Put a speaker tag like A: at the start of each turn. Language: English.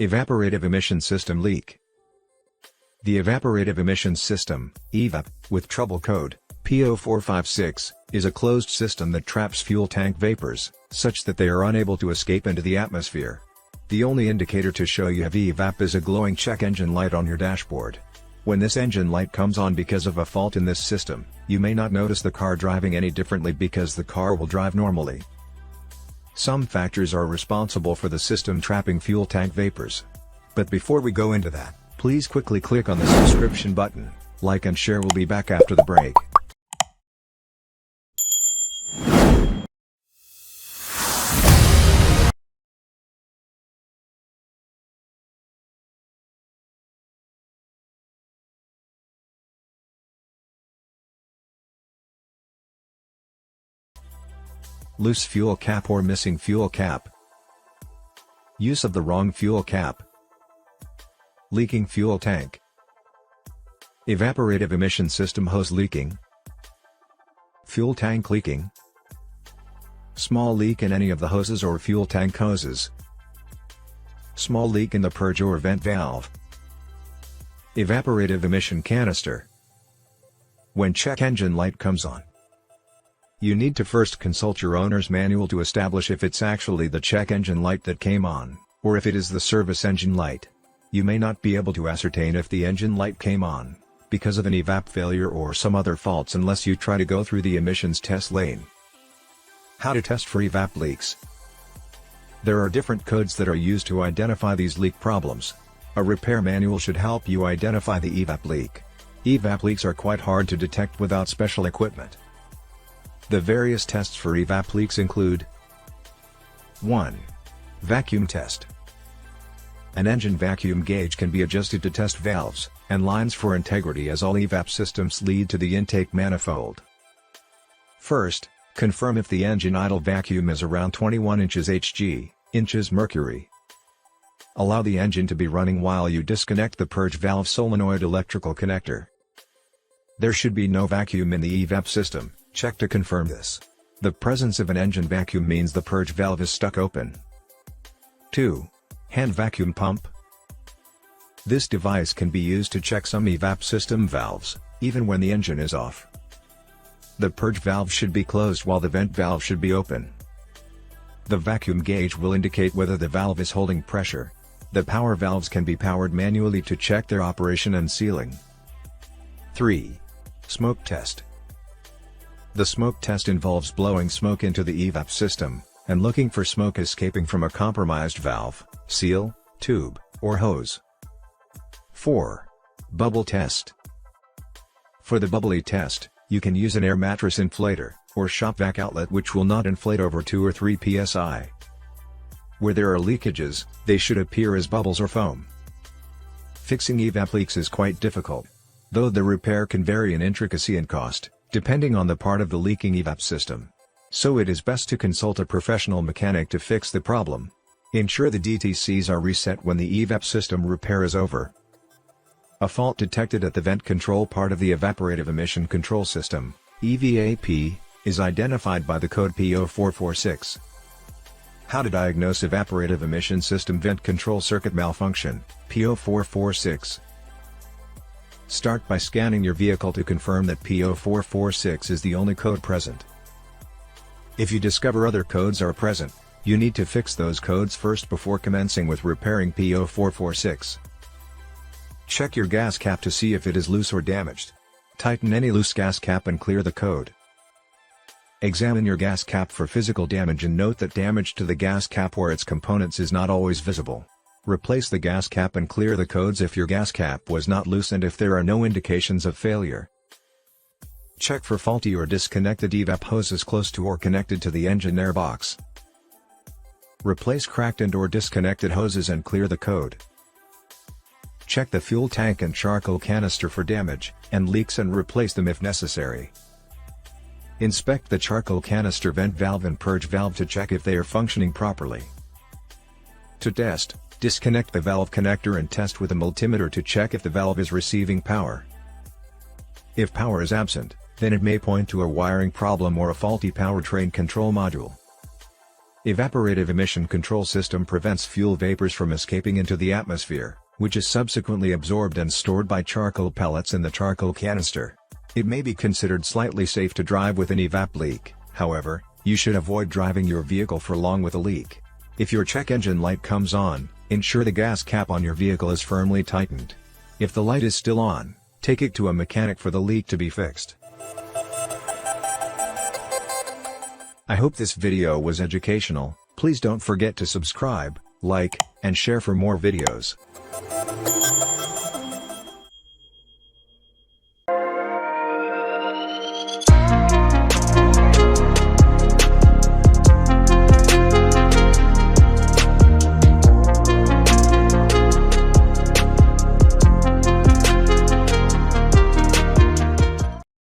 A: Evaporative emission system leak. The evaporative emissions system, EVAP, with trouble code P0456, is a closed system that traps fuel tank vapors, such that they are unable to escape into the atmosphere. The only indicator to show you have EVAP is a glowing check engine light on your dashboard. When this engine light comes on because of a fault in this system, you may not notice the car driving any differently because the car will drive normally. Some factors are responsible for the system trapping fuel tank vapors. But before we go into that, please quickly click on the subscription button, like and share. We'll be back after the break. Loose fuel cap or missing fuel cap. Use of the wrong fuel cap. Leaking fuel tank. Evaporative emission system hose leaking. Fuel tank leaking. Small leak in any of the hoses or fuel tank hoses. Small leak in the purge or vent valve. Evaporative emission canister. When check engine light comes on, you need to first consult your owner's manual to establish if it's actually the check engine light that came on, or if it is the service engine light. You may not be able to ascertain if the engine light came on, because of an evap failure or some other faults unless you try to go through the emissions test lane. How to test for evap leaks. There are different codes that are used to identify these leak problems. A repair manual should help you identify the evap leak. Evap leaks are quite hard to detect without special equipment. The various tests for evap leaks include: 1. Vacuum test. An engine vacuum gauge can be adjusted to test valves and lines for integrity, as all evap systems lead to the intake manifold. First, confirm if the engine idle vacuum is around 21 inches Hg, inches mercury. Allow the engine to be running while you disconnect the purge valve solenoid electrical connector. There should be no vacuum in the evap system. Check to confirm this. The presence of an engine vacuum means the purge valve is stuck open. 2. Hand vacuum pump. This device can be used to check some evap system valves, even when the engine is off. The purge valve should be closed while the vent valve should be open. The vacuum gauge will indicate whether the valve is holding pressure. The power valves can be powered manually to check their operation and sealing. 3. Smoke test. The smoke test involves blowing smoke into the evap system, and looking for smoke escaping from a compromised valve, seal, tube, or hose. 4. Bubble test. For the bubbly test, you can use an air mattress inflator, or shop vac outlet which will not inflate over 2 or 3 psi. Where there are leakages, they should appear as bubbles or foam. Fixing evap leaks is quite difficult, though the repair can vary in intricacy and cost, depending on the part of the leaking evap system. So it is best to consult a professional mechanic to fix the problem. Ensure the DTCs are reset when the evap system repair is over. A fault detected at the vent control part of the evaporative emission control system, EVAP, is identified by the code P0446. How to diagnose evaporative emission system vent control circuit malfunction, P0446. Start by scanning your vehicle to confirm that P0446 is the only code present. If you discover other codes are present, you need to fix those codes first before commencing with repairing P0446. Check your gas cap to see if it is loose or damaged. Tighten any loose gas cap and clear the code. Examine your gas cap for physical damage and note that damage to the gas cap or its components is not always visible. Replace the gas cap and clear the codes if your gas cap was not loose and if there are no indications of failure. Check for faulty or disconnected evap hoses close to or connected to the engine air box. Replace cracked and/or disconnected hoses and clear the code. Check the fuel tank and charcoal canister for damage and leaks and replace them if necessary. Inspect the charcoal canister vent valve and purge valve to check if they are functioning properly. To test, disconnect the valve connector and test with a multimeter to check if the valve is receiving power. If power is absent, then it may point to a wiring problem or a faulty powertrain control module. Evaporative emission control system prevents fuel vapors from escaping into the atmosphere, which is subsequently absorbed and stored by charcoal pellets in the charcoal canister. It may be considered slightly safe to drive with an evap leak, however, you should avoid driving your vehicle for long with a leak. If your check engine light comes on, ensure the gas cap on your vehicle is firmly tightened. If the light is still on, take it to a mechanic for the leak to be fixed. I hope this video was educational. Please don't forget to subscribe, like, and share for more videos.